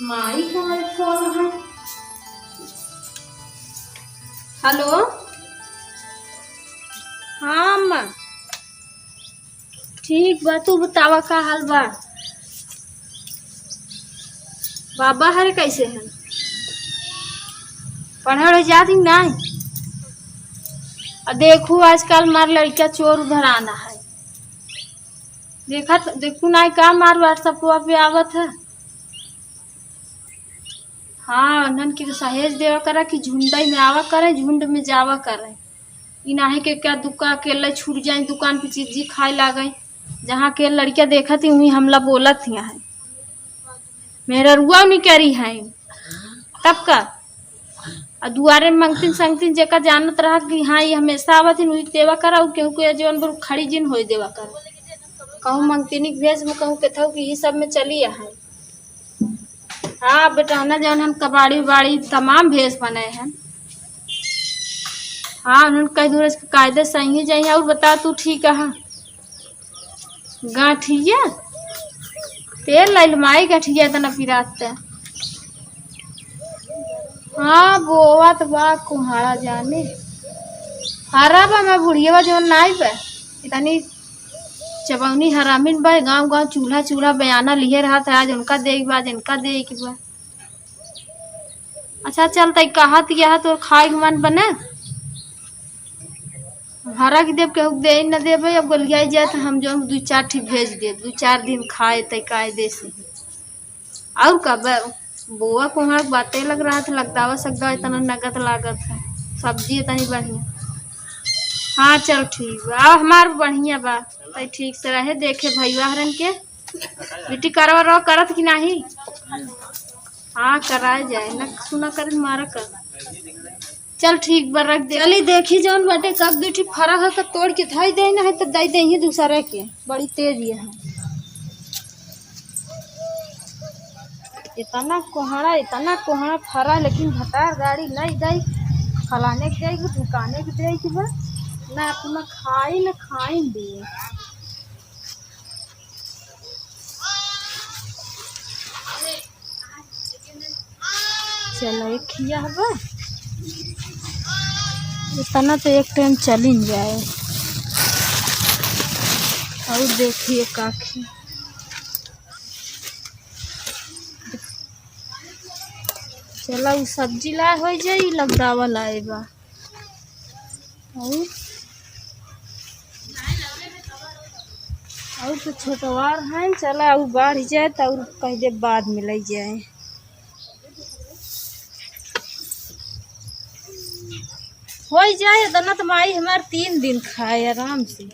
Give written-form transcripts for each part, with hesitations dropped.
माई का फोन है। हेलो। हाँ अम्मा ठीक बा, तू बतावा का हाल बा। बाबा हरे कैसे हैं? पढ़े जाती नहीं। देखू आजकल मार लड़का चोर उधर आना है। देखू ना का मार व्हाट्सएप पे आवत है। हाँ नन की सहेज देवा करा कि झुंडई में आवा करे, झुंड में जावा करे। इनाहे के क्या दुका अकेले छूट जाए दुकान पे चीज खाए लागे। जहाँ के लड़कियां देखा थी वही हमला बोला थी है। मेरा रुआ नहीं करी है तब का दुआरे मंगतीन संगतीन जेका जानत रहा कि हाँ ये हमेशा आवत वही देवा करा। केहू के जौन खड़ी जिन हो देवा करा। कहूँ मंगतीनी भेज में कहूँ के था कि ये सब में चली है। हाँ बेटा जौन हम कबाड़ी उबाड़ी तमाम भेज बनाए हैं। हाँ उन्होंने कई दूर कायदे सही जाइए। और बता तू ठीक है? गाठिया तेल ललमाई गठिया तना पिराते। हाँ बोवा तो बा कुहाड़ा जाने हरा बा मैं बुढ़िया जो नाई बा इतनी चबौनी हरामिन बा। गांव गांव चूल्हा चूल्हा बयाना लिए रहा था। आज उनका देख बा आज इनका देख बा। अच्छा चल तई कहा यह तो खाए के मन बने हरा की देव केहू दे न देवे। अब गलिया जाए तो हम जो दो चार ठीक भेज दे 2-4 दिन खाए तय कायदे से। और कब बोआ कुहाड़ बातें लग रहा था लगदावा सकदा इतना नगद लागत है। सब्जी इतनी बढ़िया। हाँ चल ठीक बा हमार बढ़िया बा तय ठीक से रहे। देखे भैया हरन के बेटी करवा रहो करत कि नहीं। हाँ कराए जाए न सुना कर मारा कर। चल ठीक बा रख दे। चली देखी जौन बाटे कब दूठी फरक है तो तोड़ के धाई दे ना है तो दई दे ही दूसरे के। बड़ी तेज ये है। इतना कोहड़ा फरा लेकिन भटार गाड़ी नहीं दई। फलाने के देगी ठिकाने के देगी बा ना अपना खाई न खाई दिए। चलो एक खिया बा इतना तो एक टाइम चल ही जाए। और देखिए काखी चला उ सब्जी लाए हो जाए लगदावा लाए बा। और तो छोटवार है चला और बढ़ जाए तो और कह दे बाद में ले जाए। हो जाए इतना तो माई हमारे 3 दिन खाए आराम से।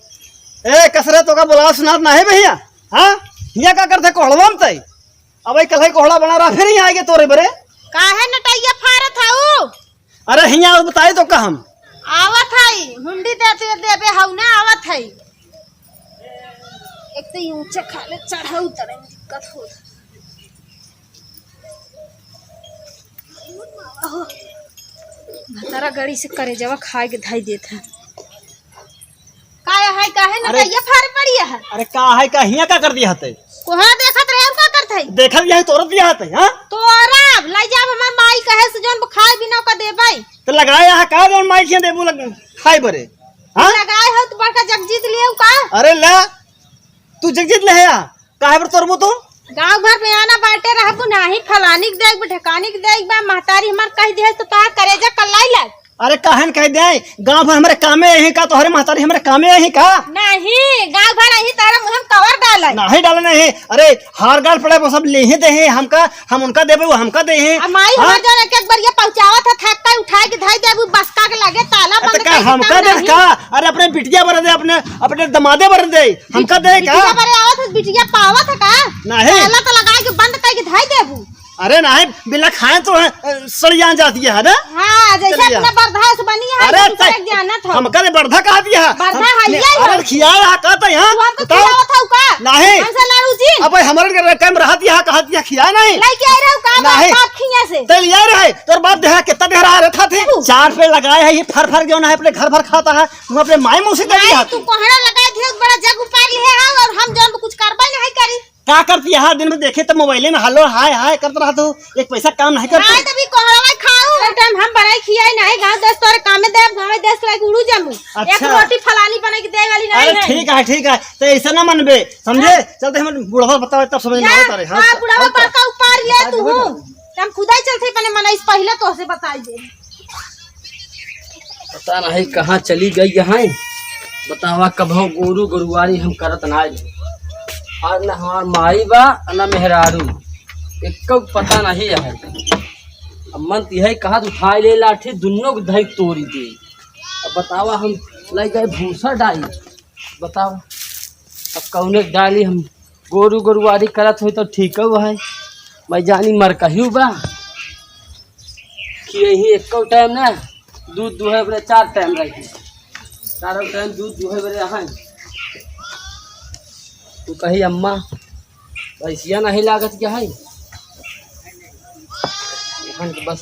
ए कसरे तो का बोला सुनात ना है भैया। हाँ हिया का करते कोहड़वा में तई अब कल ही कोहड़ा बना रहा फिर यहाँ आएंगे तोरे बरे काहे नटैया फारत हऊ। अरे हिया बताई तो का हम आवत हई हुंडी देते देबे हऊ ना आवत हई। एक तो ऊंचे खाले चढ़ा उतरे में दिक्कत होत। भतारा गाड़ी से करे जवा खाए के धाई देत है। काहे नटैया फार पड़ी है। अरे का है का हिया का कर दिया हते कोहड़ा देखत रहे और का करत हई। देखल यही तोरत दिया हते। हां तोरा लाई जाब हमर माई कहे से जोन खाए बिना का देबै तो लगाया है का जोन माई के देबू लग खाई बरे। हां लगाए हो तो बड़का जगजीत लियो का। अरे ला तू जगजीत ले है काहे पर तोरबो तो गांव भर में आना बाटे रहबू नाही फलानी के देख ठकानी के देख बा महतारी हमार कह दे तो का करेजा कलाई लाग। अरे काहन कह दे गांव भर हमरे कामे यही का तोहरे महतारी हमरे कामे यही का नहीं गांव भर यही तारा मुंह में कवर डाले नहीं डाले नहीं। अरे हार गाल पड़े वो सब ले ही दे हैं हमका हम उनका देबे वो हमका दे हैं। माई हमार जन एक बार ये पहुंचावत था थकता उठाए के धाई देबू बसका के लगे ताला बंद का हमका दे का। अरे अपने बिटिया बर दे अपने दमादे बर दे हमका दे का। बिटिया बारे आवत बिटिया पावत है का नहीं ताला तो लगा के बंद करके धाई देबू। अरे नहीं बिना खाए तो सड़िया जाती है ना। हाँ जैसे अपना बर्धास बनी है। अरे जानत हो हमका ने बर्धा कहा दिया बर्धा हइया अरे खियाया कहता यहां तो खियावत हो का नहीं हमसे लड़ू जी। अब हमारे टाइम रहत यहां कहा दिया खिया नहीं लेके आ रहा का नहीं। बाप खिया से तो लिया रहे तोर बाप देहा कितना देर आ रहा थे 4 पेड़ लगाए है ये फर जो ना है अपने घर भर खाता है तुम अपने माई मुंह से कर दिया। तू कोहड़ा लगा दे बड़ा जग उपाय ले है और हम जन कुछ करबा नहीं करी। का करती है? दिन में देखे तो मोबाइले में हलो हाय हाय करता रहा तो एक पैसा काम नहीं करता। हाय तभी कोहड़ा खाऊ टाइम हम बनाई खियाई नहीं गांव देश तोरे काम में देव गांव देश लाइक उड़ू जामू। एक अच्छा। रोटी फलानी बने के दे वाली नहीं अरे है। ठीक है तो ऐसा ना मनबे समझे। चलते हम बुढ़वा बताओ तब समझ में आता रे। हां बुढ़ावा बड़का ऊपर ले तू हम खुदाई चलते पने मनाइस पहले तो से बताई दे। पता नहीं कहाँ चली गई यहाँ। बतावा कभो गोरू गोरुआरी हम करत नाई। आज न हमार माई बा न मेहरारू एक पता नहीं है। अब मन तिहे कहा उठाई ले लाठी दुनों को धई तोड़ी दे। अब बतावा हम लग गए भूसा डाली। बताओ अब कौने डाली हम गोरू गोरुआरी करत हुई तो ठीक है। मैं जानी मर कहू बा कि यही एक टाइम ना दूध दुहे बड़े 4 टाइम रही। 4 टाइम दूध दुहे बड़े यहाँ तू कही अम्मा पैसिया नहीं लागत क्या है। यहाँ के बस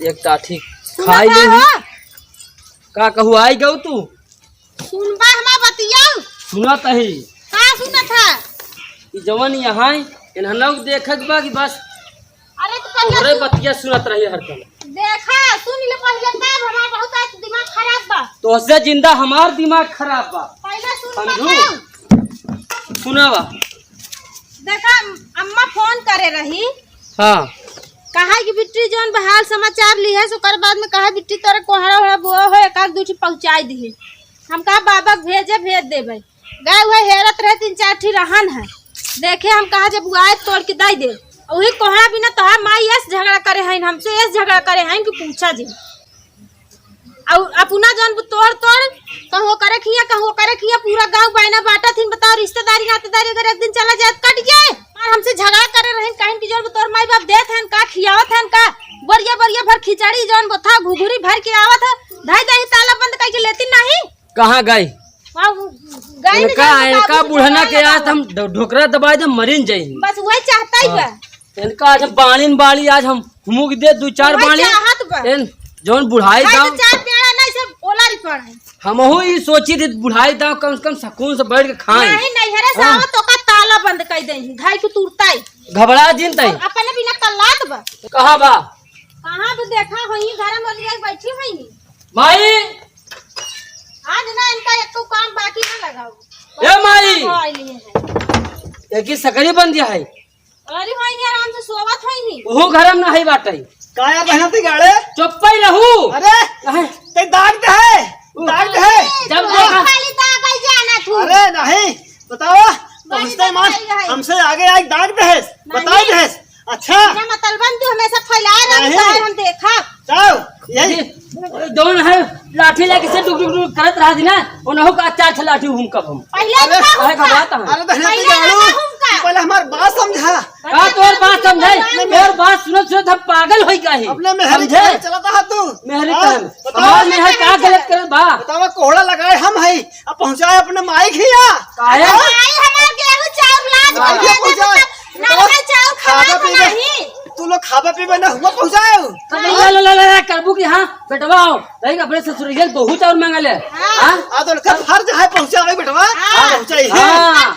एक टाठी खाई ले का कहू आई गऊ तू सुनबा हमा बतियाऊ सुना तही का सुनत है कि जवन यहाँ इन्हनों देखत बा कि बस अरे तो पहले अरे बतिया सुनत रही हरदम। देखा सुन ले पहले तब हमारा बहुत आज दिमाग खराब बा। तो उससे जिंदा हमार दिमाग खराब बा। पहले सुन समझू सुनावा। देखा अम्मा फोन करे रही। हाँ कहा कि बिट्टी जोन बहाल समाचार ली है सुकर बाद में कहा बिट्टी तोरे कोहरा होड़ा बुआ हो एक आध दूठी पहुंचाई दी। हम कहा बाबा भेज देबे गए हुए हेरत रहे 3-4 ठी रहन है देखे हम कहा जब बुआए तोड़ के दे दे वही कोहरा बिना तोहार माई ऐसे झगड़ा करे हैं हमसे ऐसे झगड़ा करे हैं कि पूछा जी और अपना जोन तोड़ कहो करे खिया पूरा गांव बायना बांटा थी। बताओ रिश्तेदारी नातेदारी अगर एक दिन चला जाए कट जाए और हमसे झगड़ा करे रहे कहीं की जोन तोर माई बाप देत हैं का खियावत हैं का बरिया भर खिचड़ी जोन बोथा घुघुरी भर के आवत है ढाई दही ताला बंद करके लेती नहीं। कहाँ गई इनका बुढ़ना के आज हम ढोकरा दबाए तो मरीन जाये बस वही चाहता ही बा। इनका आज हम बाली आज हम मुँह दे 2-4 बाली जोन बुढ़ाई दाव 4 पेड़ा नहीं सब ओलारी पड़ है। हम ही सोची थी बुढ़ाई दाव कम से कम सुकून से बैठ के खाएं। नहीं हरे सावा तो का ताला बंद कर दे घाई को तुरता ही घबरा जिन तई अपने बिना कल्लात बा। कहाँ बा कहां तो देखा होई घर में लिया बैठी होई माई आज ना इनका एक तो काम बाकी ना लगाओ। ए माई है एक ही सकरी बन दिया है। अरे भाई ये आराम से सोवत होई नहीं वो घर में नहीं बाटे का यार बहना ती गाड़े चुप ही रहू। अरे ते दाग है जब देखा खाली दागल जाना तू। अरे नहीं बताओ पहुंचते मान हमसे आगे आई दाग दहेस बताओ दहेस। अच्छा ना मतलबन तू हमेशा फैलाए रहा है हम देखा जाओ यही दोन है लाठी लेके से डुक करत रहा थी ना उन्हों का 4 लाठी हम कब हम पहले अरे घबराता है। अरे बहना ती गाड़ू पहले हमार बात समझा का तोर बात समझे तोर बात सुनत हम पागल होई काहे अपने मेहरी चलाता है तू मेहरी हमार मेहर का गलत कर बा बतावा कोहड़ा लगाए हम है अब पहुंचाए अपने माई खिया काहे आई हमार गेहूं चाउर लाज आइए पहुंचाए ना चाउर खावा खावा पीवे नहीं तू लोग खावा पीवे ना हुआ पहुंचाए ला करबू की हां बेटवा आओ नहीं अपने ससुरियल बहुत और मांगल है। हां आ तो का फर्ज है पहुंचाए बेटवा पहुंचाई है हां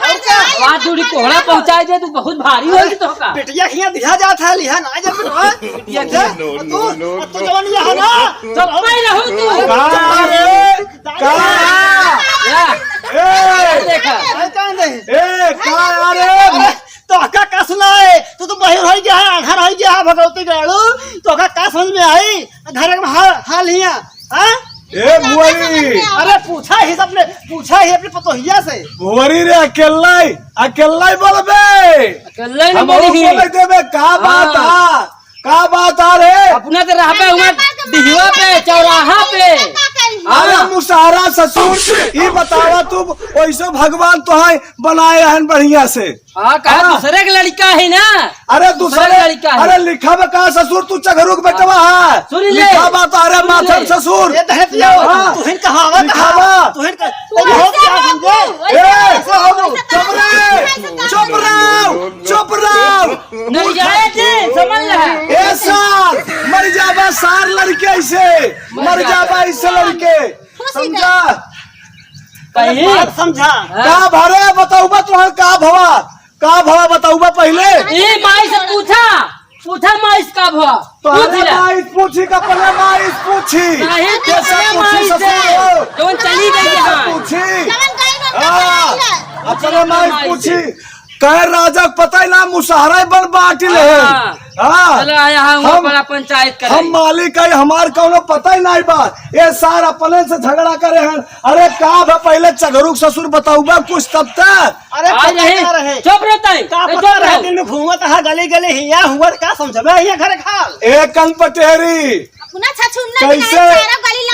बात दूरी कोहड़ा पहुंचाए दे तू बहुत भारी होगी तो का बिटिया खिया दिया जाता है लिहा ना जब बेटवा बिटिया के तू जवान यहाँ ना चुप ही रहू तू का या देखा तो का सुनाए तू तो बहिर हो गया है घर हो गया है भगवती गाड़ू तो का समझ में आई घर में हाल हिया हां ए बुआरी अरे पूछा ही अपने पतोहिया से बुआरी रे अकेला ही बोलबे अकेले हम नहीं बोली बोले देबे का बात आ रे अपना तो रह पे हुआ डिहवा पे चौराहा पे अरे मुसारा ससुर ये बतावा तू वैसे भगवान तो है बनाए हैं बढ़िया से। हाँ कहा दूसरे का लड़का है ना अरे दूसरे लड़का है। अरे लिखा में कहा ससुर तू चघरू के बेटवा है सुन ले लिखा बात आ रे माथन ससुर ये दहत जाओ तुहिन कहावत लिखावा तुहिन का हो क्या समझे चुप रहो नहीं जाए थे समझ ले ऐसा मर जाबा सार लड़के से मर जाबा इस लड़के समझा कहीं बात समझा का भरे बताऊबा तुहर का भवा का भाव बताऊबा पहले ए माई से पूछा माई का भाव तो पूछ अरे ले माइस पूछी का पहले माइस पूछी नहीं कैसे पूछे पूछी माई से ससुर जो चली गई कैसे यहाँ पूछी जवन गई ना हाँ, है अपने माइस माई पूछी से। कह राजा पता ही ना मुसहरा बन बाटी ले हाँ। हाँ चलो आया हम हम- बड़ा पंचायत हम करे मालिक है हमार कौनो पता ही नहीं बा ये सार अपने से झगड़ा करे हैं अरे का बा पहले चगरुक ससुर बताऊबा कुछ तब तक अरे आ पता रहे क्या रहे चुप रहता है का चुप पता रहे रहो दिन में घूमत हा गली गली हिया हुआ का समझबे हिया घर खाल ए कन पटेरी पुना छछुन्ना कैसे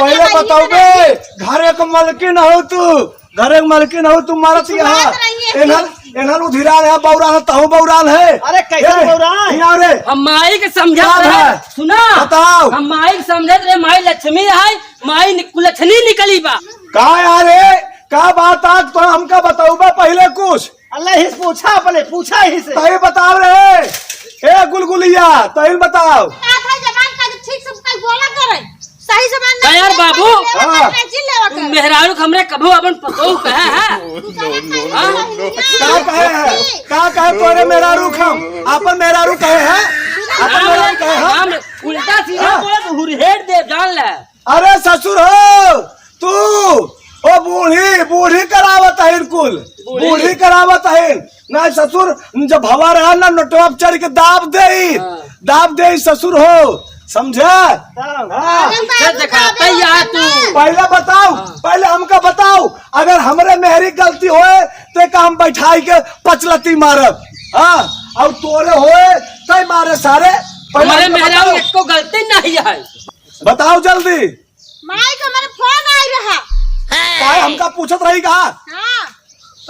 पहले बताओ बे घर एक मलकिन हो तू घर एक मलकिन हो तू मारत यहाँ बात नहीं है एनहर एनहर उधिरान है बौरान है तहु बौरान है अरे कैसे बौरान? यहाँ रे हम माई के समझत क्या रहे है? सुना बताओ। हम माई के समझत रहे माई लक्ष्मी है माई कुलक्षणी निकली बा का यार का बात आज तो हमका बताऊबा पहले कुछ अल्लाह ही पूछा अपने पूछा ही से तही बताओ रे ए गुलगुलिया तही बताओ जबान का ठीक से कल बोला करे सही जबान का यार बाबू? हाँ। तुम मेहरारू के हमरे कभू अपन पतो कहे है का कहे है का कहे तोरे मेहरारू खम अपन मेहरारू कहे है अपन मेहरारू कहे है हम उल्टा सीधा बोले तो हुरहेट दे जान ले अरे ससुर हो तू ओ बूढ़ी करावत है कुल बूढ़ी करावत है ना ससुर जब हवा रहा ना नटवा चढ़ के दाब दे ससुर हो समझा हाँ। दिखाता ही आ तू पहले बताओ पहले हमका बताओ अगर हमरे मेहरी गलती होए तो का हम बैठाई के पचलती मारब हाँ और तोरे होए तय मारे सारे पहले हमारे हमका मेहरारू बताओ। को गलती नहीं है बताओ जल्दी माई का मेरे फोन आई रहा काय हमका पूछत रही कहा हां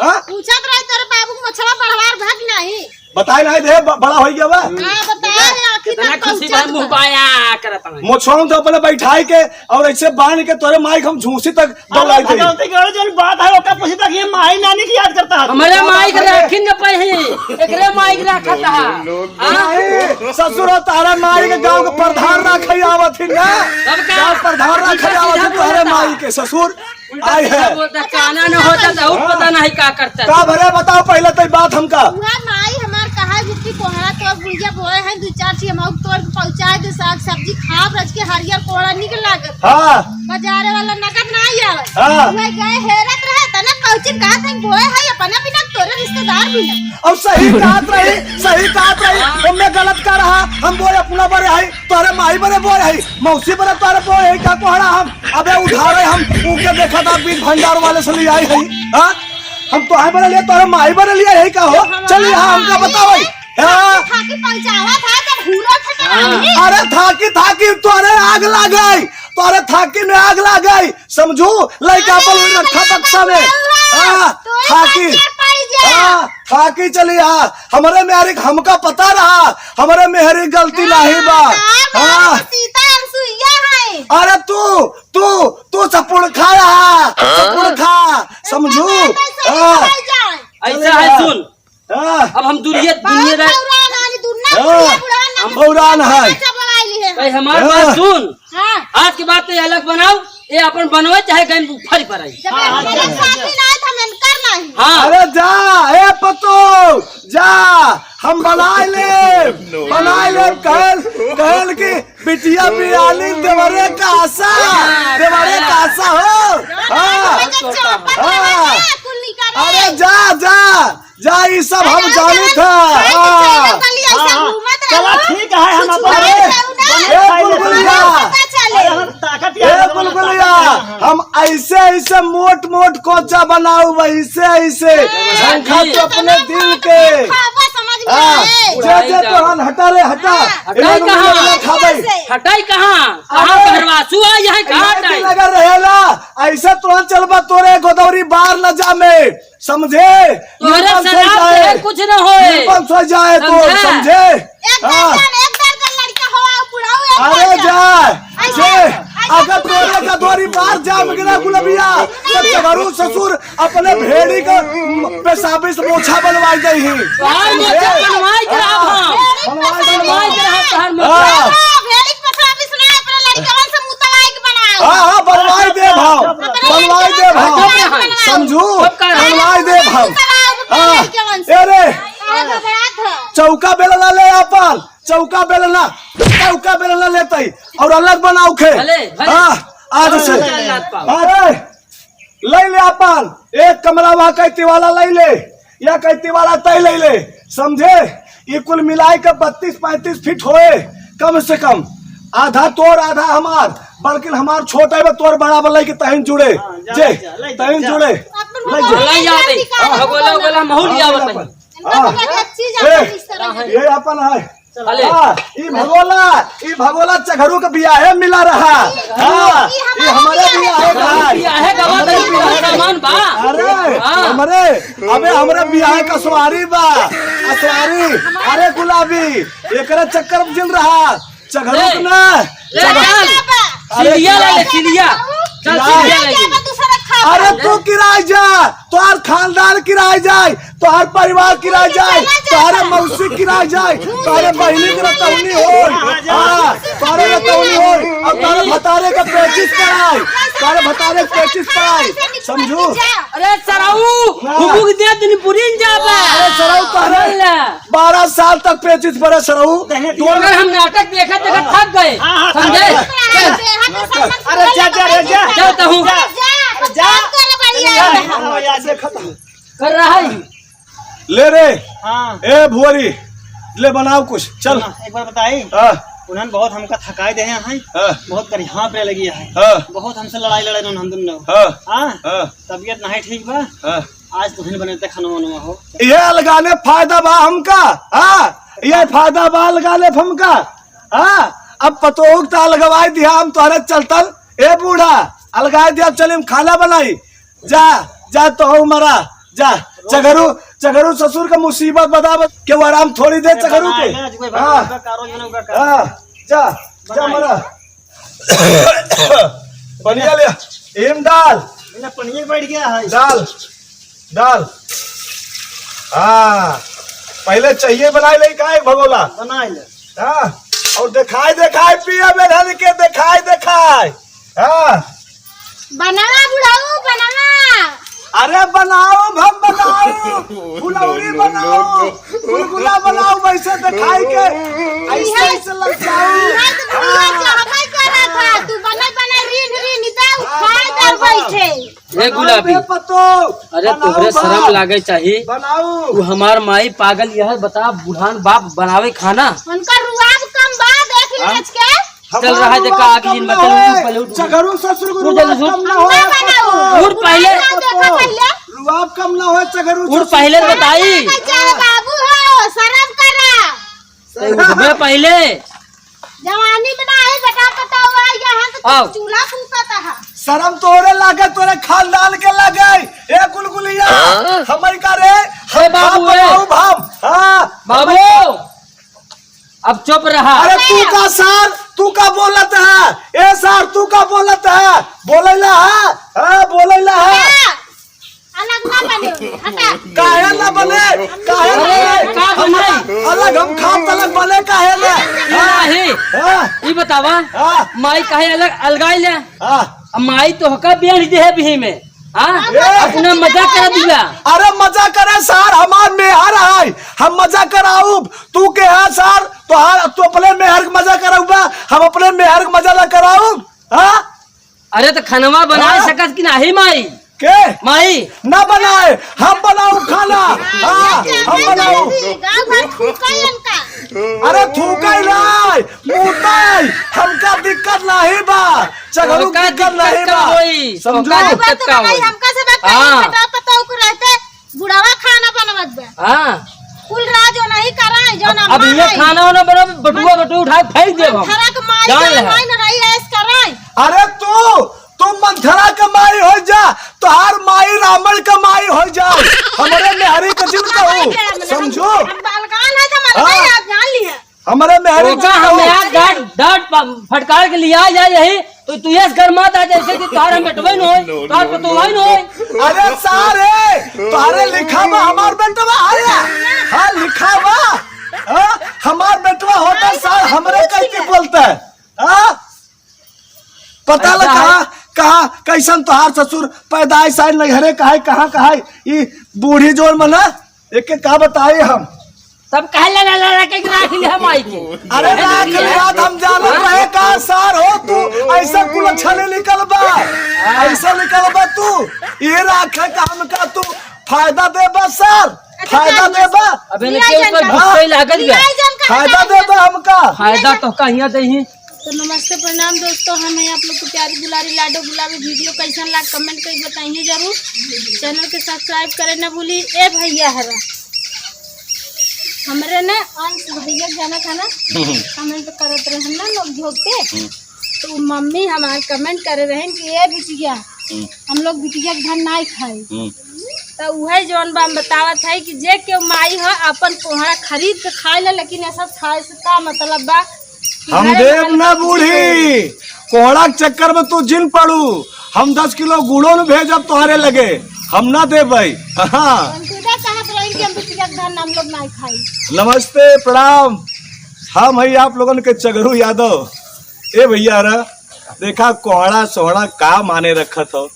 हाँ? पूछत रहे तेरे बाबू को मछला पढ़वार भाग नहीं बताए नहीं दे बड़ा हो गया बा हां बताया है आखिर इतना तक खुशी पहुंचा बा मुंह बाया करता है मोछों तो अपने बैठाई के और ऐसे बांध के तोरे माइक हम झूसी तक दौड़ाई दे भगवती की जो बात है ओका पूछी तक ये माई नानी की याद करता है हमारे माइक रखी न पही एकरे माइक रखा था नहीं, ससुर और तारा माई के गांव के प्रधान रखे आवत ही ना अब का? गांव प्रधान रखे आवत ही तारे माई के ससुर आए है बोलता काना न होता तो पता नहीं क्या करता का भरे बताओ पहले तो बात हमका हुआ माई हमार कहा बिट्टी कोहरा तो गुजिया बोए हैं दो चार चीज हम तोड़ के पहुंचाए दे साग सब्जी खाब रच के हरियर कोड़ा निकल लागत हाँ बाजारे वाला नगद नहीं आवे हाँ। मैं गए हेरत रहे तना पहुंची कहा थे बोए है अपना बिना तोरे रिश्तेदार भी ना और सही बात रही मैं गलत कर रहा हम बोले अपना बड़े है तोरे माई बड़े बोले है मौसी बड़े तोरे बोले है का कोहरा हम अबे उधारे हम ऊके देखा था बीज भंडार वाले से ले आई है हाँ हम तो है बड़े लिए तोरे माई बड़े लिए है का हो चलिए हाँ हमका बताओ हाँ खाके पहुंचावा था तब हुरो ठटरानी अरे थाकी तोरे आग लग गई तोरे थाकी में आग लग गई समझू लड़का पर रखा बक्सा में हाँ थाकी हाँ थाकी चली हाँ हमारे मेहरी हमका पता रहा हमारे मेहरी गलती नहीं बा हाँ सीता अनसुईया है अरे तू सपुड़ खा रहा सपुड़ खा समझू हाँ ऐसा है सुन हाँ अब हम दुनिया हम बौरान है भाई हमारी बात सुन आज के बाद तो ये अलग बनाओ ये अपन बनवे चाहे कहीं फरी पर आई हाँ अरे जा ए पतो जा हम बना ले कहल की बिटिया बियाली देवरे का आशा हो हाँ अरे जा ये सब हम जानी था चलो ठीक है हम बुलबुलिया हम ऐसे मोट कोचा बनाऊ वैसे झंखा तो अपने दिल के हटा रे हटा हटाई कहाँ घरवासू है यहाँ कहाँ हटाई लगा रहेला ऐसे तुरंत चलबा तोरे गोदौरी बार न जामे समझे तोरे शराब से कुछ न होए सो जाए तो समझे अरे जा अगर तोरे का दोरी बार जाम गिरा गुलबिया तो चगरू ससुर अपने भेड़ी का पेशाबी से मोछा बनवाई दई ही बनवाई हाँ बनवाई दे भाव समझू बनवाई दे भाव अरे काहे घबरात है? चौका बेलना ले अपन, चौका बेलना लेते और अलग बनाओ खे। भले, भले। हाँ आज से अरे ले ले अपन एक कमरा वहाँ कैती वाला ले ले या कैती वाला तय ले ले, समझे? ये कुल मिलाई के 32-35 फीट होए कम से कम, आधा तोर आधा हमार, बल्कि हमार छोटा है तोर बड़ा वाला के तहन जुड़े जे तहन जुड़े लाई जाते भगोला भगोला महू लिया बताई ये अपन है। चले। ई भगोला चघरू के बियाहे मिला रहा। हाँ, ये हमारे बियाहे का है। बियाहे का बात नहीं, बियाहे का सामान बा। अरे हमारे बियाहे का सवारी बा, सवारी। अरे गुलाबी एकरे चक्कर में जिल रहा चघरू के ना। सिलिया ले सिलिया, चल सिलिया ले। अरे तू किराए जा, तोहर खानदान किराए जाए, तोहर परिवार किराए जाए, तोहरे मौसी किराए जाए, तोहरे बहनी के रतौनी हो, तोहरे रतौनी हो, और तोहरे भतारे का पेचिस पड़ाए, तोहरे भतारे का पेचिस पड़ाए, समझू? अरे सराऊ हुबुक दे दिन पुरीन जाबे। अरे सराऊ तोहरे 12 साल तक पेचिस पड़े सराऊ। अगर हम नाटक देखा थक गए, समझे? अरे जा चलता हूँ कर रहा है। ले रे हाँ ए भुअरी ले बनाओ कुछ चल। एक बार बताई हाँ उन्होंने बहुत हमका थकाई दे हैं हाँ बहुत बढ़िया पे लगी है, हाँ बहुत हमसे लड़ाई लड़े हम दोनों। हाँ हाँ हाँ तबीयत नहीं ठीक बा, हाँ। आज तुमने बने खाना वाना हो। ये लगाने फायदा बा हमका। हाँ ये फायदा बा लगाने हमका। हाँ अब पतोहता लगवाई दिया हम तोहरे चलतल। ए बूढ़ा अलगाई दिया, चल हम खाना बनाई। जा तो हो मरा जा। चघरू ससुर का मुसीबत बता के वो आराम थोड़ी दे चघरू के। हाँ जा मरा बढ़िया ले एम डाल पनिया बैठ गया है डाल। हाँ पहले चाहिए बनाई ले का भगोला बना ले। हाँ और दिखाई पिया बेधन के दिखाई। हाँ बनावा बुढ़ाऊ बनावा। अरे बनाओ हम बनाओ, फुलौरी बनाओ, गुलगुला बनाओ, वैसे दिखाई के ऐसे लग ए गुलाबी पतो। अरे तोहरे शर्म लागे चाहिए। बनाओ तू हमार माई पागल यह बता बुढ़ान बाप बनावे खाना। उनका रुआब कम बा देख लेच के। चल रहा है देखा आगे जिन मतलब चघरू ससुर को रुआब कम ना हो। उड़ पहले रुआब कम ना हो चघरू उड़ पहले बताई बाबू हो शर्म करा। उठबे पहले जवानी में ना है बेटा पता हुआ यहाँ आओ। तो चूल्हा फूकता है। शर्म तोरे लागे, तोरे खानदान के लागे। ए गुलगुलिया हमर का रे हे बाबू हाँ बाबू अब चुप रहा। अरे तू का बोलत है? ए सर तू का बोलत है? बोलेला है बोलेला है। अलग ना बने हटा। काहे ना बने? काहे अरे, का बने? अलग हम खाम अलग बने काहे ना? नहीं हाँ ये बतावा हाँ माई काहे अलग अलगाई ले? हाँ माई तो हका बेच दे है बिही में। हाँ अपना मजा कर दिया। अरे मजा करे सर, हमार मेहर है, हम मजा कराऊ। तू के है सर तो अपने मेहर के मजा कराऊबा, हम अपने मेहर के मजा ला कराऊ। हाँ अरे तो खनवा बना सकत कि नहीं माई? के माई ना बनाए हम बनाऊ खाना। हाँ हम बनाऊ। गाँव भर फूका इनका। अरे थूकाई नहीं मुताई, हमका दिक्कत नहीं बा, चघरू का दिक्कत नहीं का बा। होई समझो का बात दिक्कत का बनाई होई? हमका से बात हाँ। पता पता को रहते बुढ़ावा खाना बनवत बे। हाँ कुल राज जो नहीं कराए जो ना अब ये खाना वाना बना बटुआ उठा फेंक दे हम। खरा के माई जान के ले। माई न रही ऐस कराए। अरे तुम मंथरा का माई हो जा, तोहार माई रावण का माई हो जा, हमारे मेहरी का जिल कहू। समझो बालगान है तो मर गई आप जान ली है। हमारे मेहरी रोका हम यार डांट फटकार के लिया जाए यही तो तू ये घर मत आ जैसे कि तार हम बेटवे न होए तार पतोवा न होए। अरे सारे तुम्हारे लिखा बा हमार बेटवा आया। हाँ लिखा बा हमार बेटवा होता सार हमरे कैसे बोलता है? हाँ पता लगा कहा कैसन तोहार ससुर पैदाइश आई नहरे कहा ये बूढ़ी जोर मना एक का बताए हम। तब कहे ला ला ला के राख लिया माई के। अरे राख लिया हम जानत रहे का सार हो तू ऐसा कुल छले निकल बा ऐसा निकल बा तू ये राखे काम का तू फायदा दे बा सर फायदा दे बा अबे ने के ऊपर भूखे लागत गया फायदा दे बा हमका फायदा तो कहिया दे ही। तो नमस्ते प्रणाम दोस्तों, हम हैं आप लोग को प्यारी दुलारी लाडो गुलाबी। वीडियो कैसा लगा कमेंट करके बताइए जरूर। चैनल के सब्सक्राइब करें ना भूली। ए भैया हरा हमारे ना अंश भैया जाना था ना कमेंट करत रहे ना लोग झोंकते, तो मम्मी हमारे कमेंट करे रहे कि ये बिटिया हम लोग बिटिया के धन नहीं खाई। तो वही जौन बा हम बतावत है कि जे के माई है अपन कोहरा खरीद के खाए ला, लेकिन ऐसा खाए से का मतलब बा हम देव ना बूढ़ी कोहड़ा के चक्कर में तू जिन पड़ू। हम 10 किलो गुड़ों में भेजब तुम्हारे लगे हम ना दे भाई। हाँ हम लोग नहीं खाई। नमस्ते प्रणाम, हम है आप लोगन के चगरू यादव। ए भैया रा देखा कोहड़ा सोहड़ा का माने रखत हो।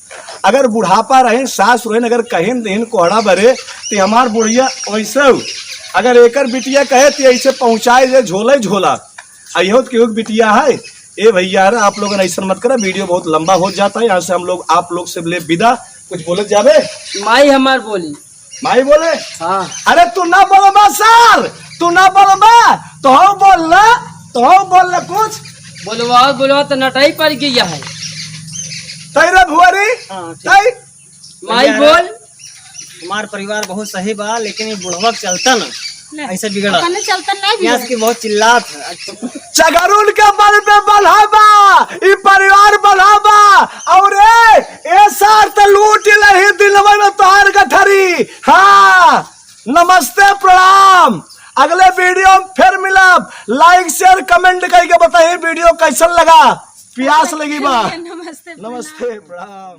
अगर बुढ़ापा रहे सास रहे अगर कहीं दिन कोहड़ा भरे तो हमार बुढ़िया वैसे अगर एकर बिटिया कहे तो ऐसे पहुँचाए दे झोला झोला अयो क्यों बिटिया है। ए भैया आप लोग ऐसा मत करा, वीडियो बहुत लंबा हो जाता है। यहाँ से हम लोग आप लोग से ले विदा। कुछ बोले जावे माई हमार बोली माई बोले हाँ। अरे तू ना बोलबा सर तू ना बोलबा तो हम बोलना कुछ बोलवा तो नटाई पड़ गया है। तेरे भुआरी तई माई बोल हमार परिवार बहुत सही बा, लेकिन ये बुढ़वा चलता ना ऐसे बिगड़ा चलता नहीं यहाँ की बहुत चिल्लात है। चगरुन के बल पे बल्हाबा ई परिवार बल्हाबा और ए सार त लूट लही दिलवा में तोहार गठरी। हाँ नमस्ते प्रणाम, अगले वीडियो में फिर मिलब। लाइक शेयर कमेंट करके बताइए वीडियो कैसा लगा। प्यास लगी बा। नमस्ते नमस्ते प्रणाम।